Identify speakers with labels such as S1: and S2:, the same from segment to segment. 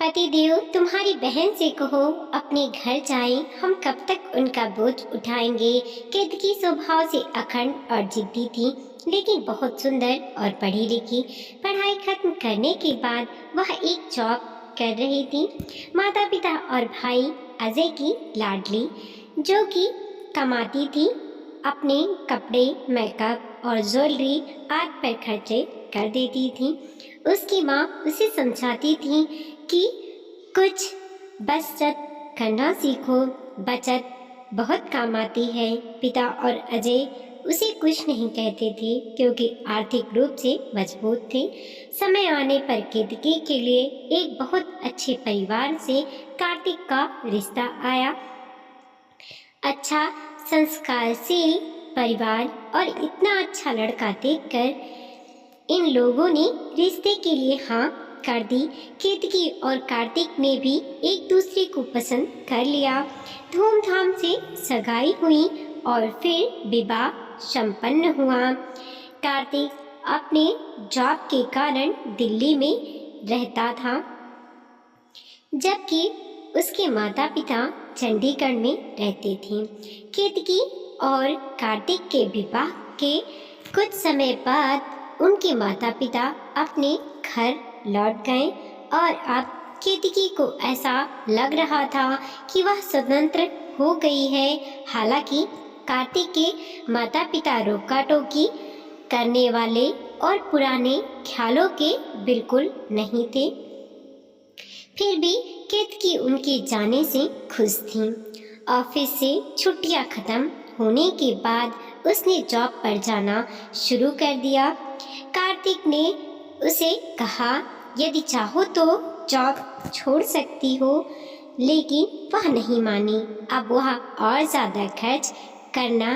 S1: पतिदेव तुम्हारी बहन से कहो अपने घर जाएं, हम कब तक उनका बोझ उठाएंगे। केतकी स्वभाव से अखंड और जिद्दी थी, लेकिन बहुत सुंदर और पढ़ी लिखी। पढ़ाई खत्म करने के बाद वह एक जॉब कर रही थी। माता पिता और भाई अजय की लाडली, जो कि कमाती थी, अपने कपड़े, मेकअप और ज्वेलरी आदि पर खर्चे कर देती थी। उसकी माँ उसे समझाती थी कि कुछ बचत करना सीखो, बचत बहुत काम आती है। पिता और अजय उसे कुछ नहीं कहते थे क्योंकि आर्थिक रूप से मजबूत थे। समय आने पर केतकी के लिए एक बहुत अच्छे परिवार से कार्तिक का रिश्ता आया। अच्छा संस्कारशील परिवार और इतना अच्छा लड़का देखकर इन लोगों ने रिश्ते के लिए हाँ कर दी। केतकी और कार्तिक ने भी एक दूसरे को पसंद कर लिया। धूमधाम से सगाई हुई और फिर विवाह संपन्न हुआ। कार्तिक अपने जॉब के कारण दिल्ली में रहता था, जबकि उसके माता पिता चंडीगढ़ में रहते थे। केतकी और कार्तिक के विवाह के कुछ समय बाद उनके माता पिता अपने घर लौट गए और अब केतकी को ऐसा लग रहा था कि वह स्वतंत्र हो गई है। हालांकि कार्तिक के माता पिता रोका टोकी करने वाले और पुराने ख्यालों के बिल्कुल नहीं थे। फिर भी केतकी उनके जाने से खुश थी। ऑफिस से छुट्टियां खत्म होने के बाद उसने जॉब पर जाना शुरू कर दिया। कार्तिक ने उसे कहा यदि चाहो तो जॉब छोड़ सकती हो, लेकिन वह नहीं मानी। अब वह और ज़्यादा खर्च करना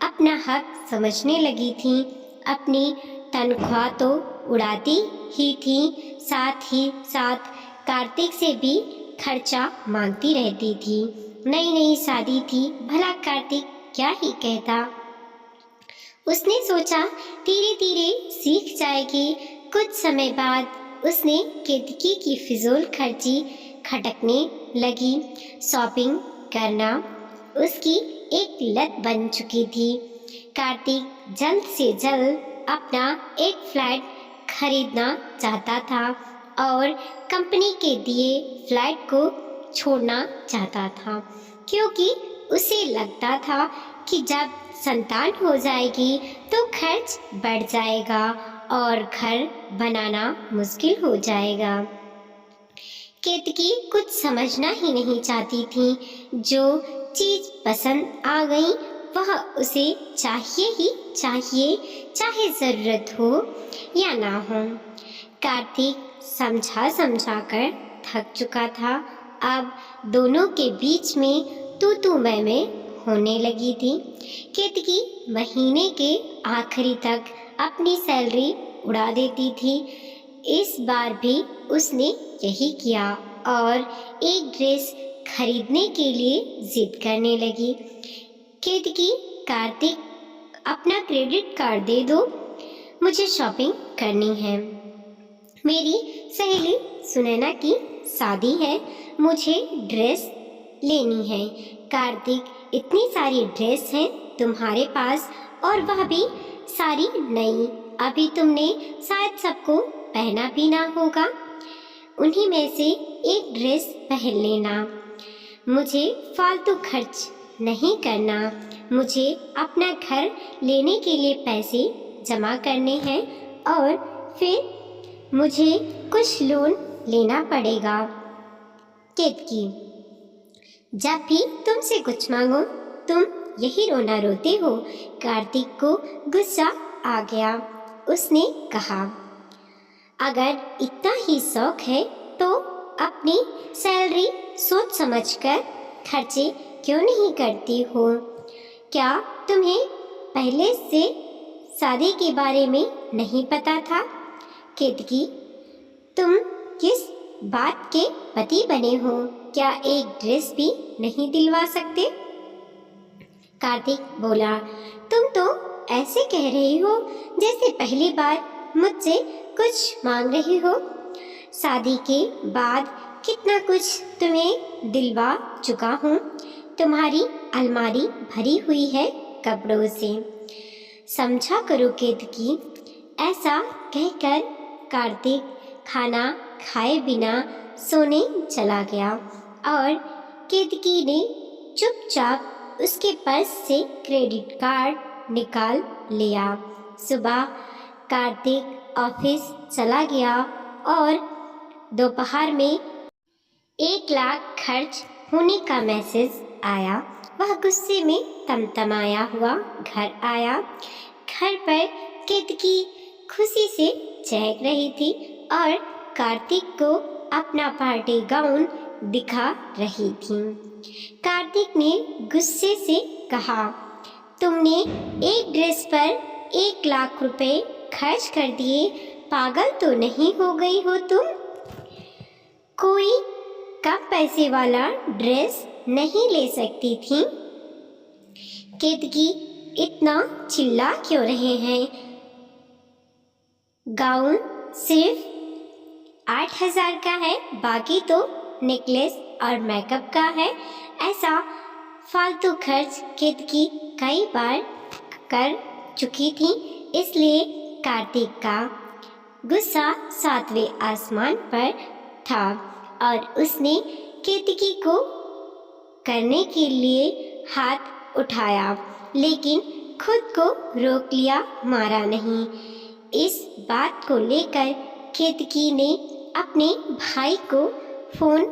S1: अपना हक समझने लगी थी। अपनी तनख्वाह तो उड़ाती ही थी, साथ ही साथ कार्तिक से भी खर्चा मांगती रहती थी। नई नई शादी थी, भला कार्तिक क्या ही कहता। उसने सोचा धीरे धीरे सीख जाएगी। कुछ समय बाद उसने केतकी की फिजूल खर्ची खटकने लगी। शॉपिंग करना उसकी एक लत बन चुकी थी। कार्तिक जल्द से जल्द अपना एक फ्लैट खरीदना चाहता था और कंपनी के दिए फ्लैट को छोड़ना चाहता था, क्योंकि उसे लगता था कि जब संतान हो जाएगी तो खर्च बढ़ जाएगा और घर बनाना मुश्किल हो जाएगा। केतकी कुछ समझना ही नहीं चाहती थी। जो चीज पसंद आ गई वह उसे चाहिए ही चाहिए, चाहे जरूरत हो या ना हो। कार्तिक समझा समझा कर थक चुका था। अब दोनों के बीच में तू मैं होने लगी थी। केतकी महीने के आखिरी तक अपनी सैलरी उड़ा देती थी। इस बार भी उसने यही किया और एक ड्रेस खरीदने के लिए जिद करने लगी। केतकी, कार्तिक अपना क्रेडिट कार्ड दे दो, मुझे शॉपिंग करनी है। मेरी सहेली सुनैना की शादी है, मुझे ड्रेस लेनी है। कार्तिक, इतनी सारी ड्रेस हैं तुम्हारे पास और वह भी सारी नई। अभी तुमने शायद सबको पहना भी ना होगा, उन्हीं में से एक ड्रेस पहन लेना। मुझे फालतू खर्च नहीं करना, मुझे अपना घर लेने के लिए पैसे जमा करने हैं और फिर मुझे कुछ लोन लेना पड़ेगा। केतकी, जब भी तुमसे कुछ मांगो तुम यही रोना रोते हो। कार्तिक को गुस्सा आ गया। उसने कहा, अगर इतना ही शौक है तो अपनी सैलरी सोच समझकर खर्चे क्यों नहीं करती हो? क्या तुम्हें पहले से शादी के बारे में नहीं पता था? केतकी, तुम किस बात के पति बने हो? क्या एक ड्रेस भी नहीं दिलवा सकते? कार्तिक बोला, तुम तो ऐसे कह रही हो जैसे पहली बार मुझसे कुछ मांग रही हो। शादी के बाद कितना कुछ तुम्हें दिलवा चुका हूँ। तुम्हारी अलमारी भरी हुई है कपड़ों से। समझा करो केतकी। ऐसा कहकर कार्तिक खाना खाए बिना सोने चला गया और केतकी ने चुपचाप उसके पर्स से क्रेडिट कार्ड निकाल लिया। सुबह कार्तिक ऑफिस चला गया और दोपहर में 1 लाख खर्च होने का मैसेज आया। वह गुस्से में तमतमाया हुआ घर आया। घर पर केतकी खुशी से चहक रही थी और कार्तिक को अपना पार्टी गाउन दिखा रही थी। कार्तिक ने गुस्से से कहा, तुमने एक ड्रेस पर 1 लाख रुपए खर्च कर दिए, पागल तो नहीं हो गई हो तुम? कोई कम पैसे वाला ड्रेस नहीं ले सकती थी? केतकी इतना चिल्ला क्यों रहे हैं? गाउन सिर्फ 8,000 का है, बाकी तो नेकलेस और मेकअप का है। ऐसा फालतू खर्च केतकी कई बार कर चुकी थी, इसलिए कार्तिक का गुस्सा 7वें आसमान पर था और उसने केतकी को करने के लिए हाथ उठाया, लेकिन खुद को रोक लिया, मारा नहीं। इस बात को लेकर केतकी ने अपने भाई को फोन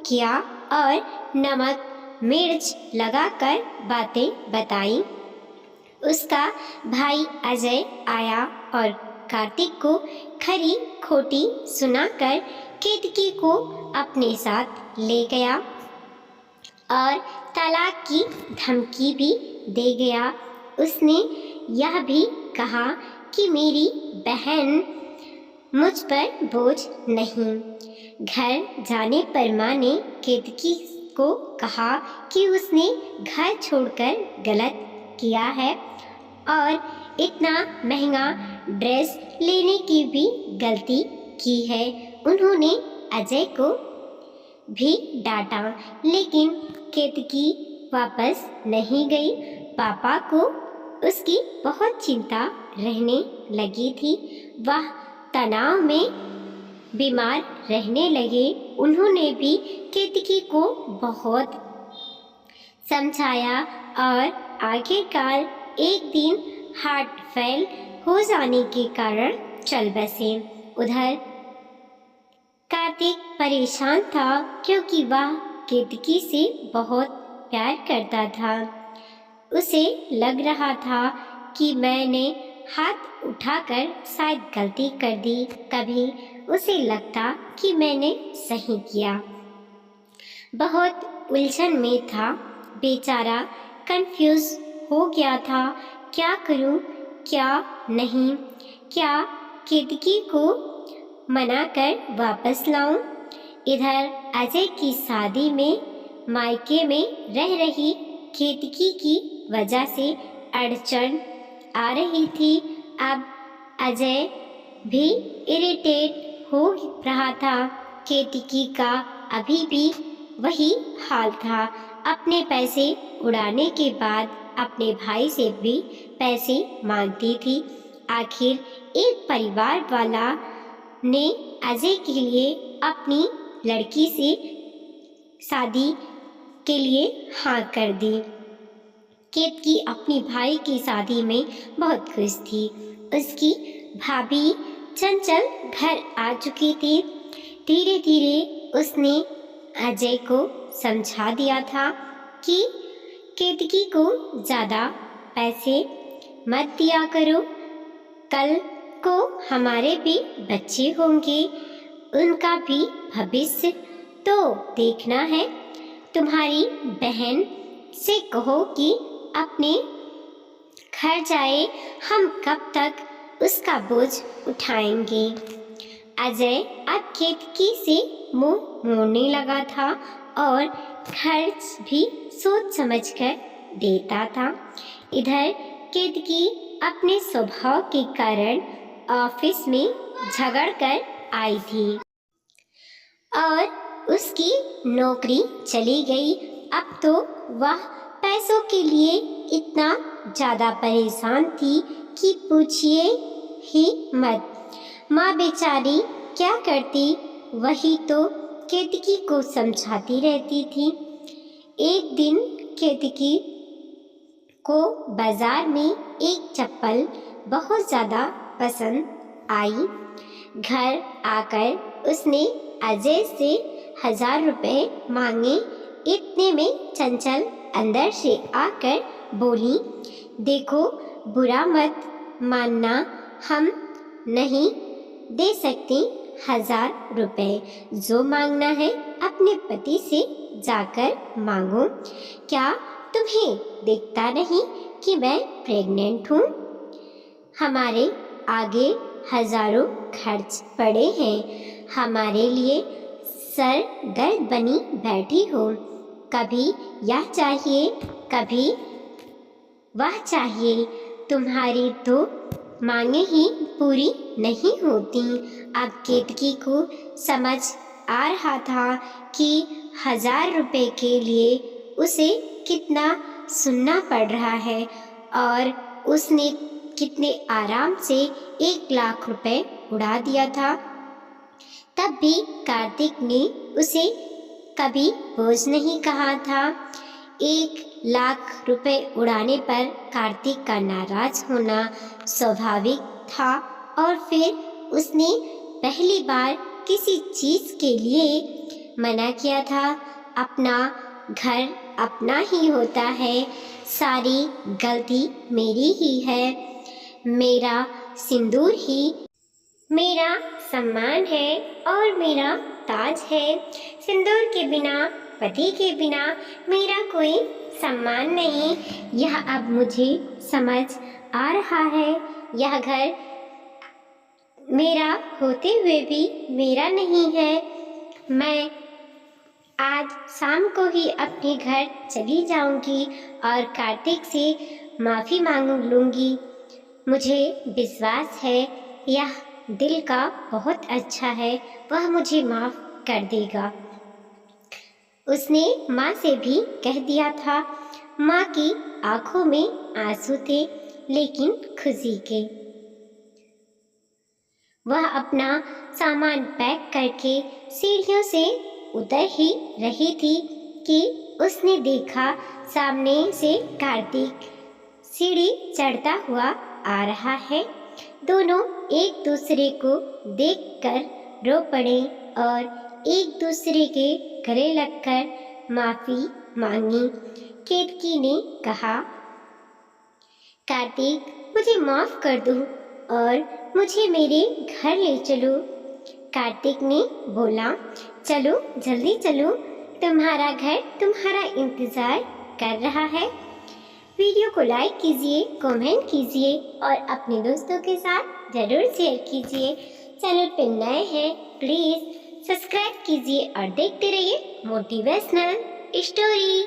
S1: किया और नमक मिर्च लगाकर बातें बताई। उसका भाई अजय आया और कार्तिक को खरी खोटी सुनाकर केतकी को अपने साथ ले गया और तलाक की धमकी भी दे गया। उसने यह भी कहा कि मेरी बहन मुझ पर बोझ नहीं। घर जाने पर माँ ने केतकी को कहा कि उसने घर छोड़कर गलत किया है और इतना महंगा ड्रेस लेने की भी गलती की है। उन्होंने अजय को भी डांटा, लेकिन केतकी वापस नहीं गई। पापा को उसकी बहुत चिंता रहने लगी थी। वह तनाव में बीमार रहने लगे। उन्होंने भी केतकी को बहुत समझाया और आखिरकार एक दिन हार्ट फेल हो जाने के कारण चल बसे। उधर कार्तिक परेशान था क्योंकि वह केतकी से बहुत प्यार करता था। उसे लग रहा था कि मैंने हाथ उठाकर शायद गलती कर दी। कभी उसे लगता कि मैंने सही किया। बहुत उलझन में था, बेचारा कंफ्यूज हो गया था। क्या करूं, क्या नहीं? क्या केतकी को मनाकर वापस लाऊं? इधर अजय की शादी में मायके में रह रही केतकी की वजह से अड़चन आ रही थी। अब अजय भी इरिटेट हो रहा था। केतकी का अभी भी वही हाल था। अपने पैसे उड़ाने के बाद अपने भाई से भी पैसे मांगती थी। आखिर एक परिवार वाला ने अजय के लिए अपनी लड़की से शादी के लिए हाँ कर दी। केतकी अपनी भाई की शादी में बहुत खुश थी। उसकी भाभी चंचल घर आ चुकी थी। धीरे धीरे उसने अजय को समझा दिया था कि केतकी को ज़्यादा पैसे मत दिया करो। कल को हमारे भी बच्चे होंगे, उनका भी भविष्य तो देखना है। तुम्हारी बहन से कहो कि अपने घर जाए, हम कब तक उसका बोझ उठाएंगे। अजय अब केतकी से मुंह मोड़ने लगा था और खर्च भी सोच समझकर देता था। इधर केतकी अपने स्वभाव के कारण ऑफिस में झगड़ कर आई थी और उसकी नौकरी चली गई। अब तो वह पैसों के लिए इतना ज़्यादा परेशान थी कि पूछिए ही मत। माँ बेचारी क्या करती, वही तो केतकी को समझाती रहती थी। एक दिन केतकी को बाजार में एक चप्पल बहुत ज़्यादा पसंद आई। घर आकर उसने अजय से 1000 रुपये मांगे। इतने में चंचल अंदर से आकर बोली, देखो बुरा मत मानना, हम नहीं दे सकती 1000 रुपये। जो मांगना है अपने पति से जाकर मांगो। क्या तुम्हें दिखता नहीं कि मैं प्रेग्नेंट हूँ? हमारे आगे हजारों खर्च पड़े हैं। हमारे लिए सर गर्द बनी बैठी हो। कभी यह चाहिए, कभी वह चाहिए। तुम्हारी तो मांगे ही पूरी नहीं होती। अब केतकी को समझ आ रहा था कि 1000 रुपये के लिए उसे कितना सुनना पड़ रहा है और उसने कितने आराम से 1 लाख रुपए उड़ा दिया था। तब भी कार्तिक ने उसे कभी बोझ नहीं कहा था। 1 लाख रुपए उड़ाने पर कार्तिक का नाराज होना स्वाभाविक था और फिर उसने पहली बार किसी चीज़ के लिए मना किया था। अपना घर अपना ही होता है, सारी गलती मेरी ही है। मेरा सिंदूर ही मेरा सम्मान है और मेरा ताज है। सिंदूर के बिना, पति के बिना मेरा कोई सम्मान नहीं। यह अब मुझे समझ आ रहा है। यह घर मेरा होते हुए भी मेरा नहीं है। मैं आज शाम को ही अपने घर चली जाऊंगी और कार्तिक से माफ़ी मांग लूंगी। मुझे विश्वास है यह दिल का बहुत अच्छा है, वह मुझे माफ़ कर देगा। उसने माँ से भी कह दिया था। माँ की आंखों में आंसू थे, लेकिन खुशी के। वह अपना सामान पैक करके सीढ़ियों से उतर ही रही थी कि उसने देखा सामने से कार्तिक सीढ़ी चढ़ता हुआ आ रहा है। दोनों एक दूसरे को देखकर रो पड़े और एक दूसरे के गले लगकर माफ़ी मांगी। केतकी ने कहा, कार्तिक मुझे माफ़ कर दो और मुझे मेरे घर ले चलो। कार्तिक ने बोला, चलो जल्दी चलो, तुम्हारा घर तुम्हारा इंतज़ार कर रहा है। वीडियो को लाइक कीजिए, कमेंट कीजिए और अपने दोस्तों के साथ ज़रूर शेयर कीजिए। चैनल पर नए हैं प्लीज़ सब्सक्राइब कीजिए और देखते रहिए मोटिवेशनल स्टोरी।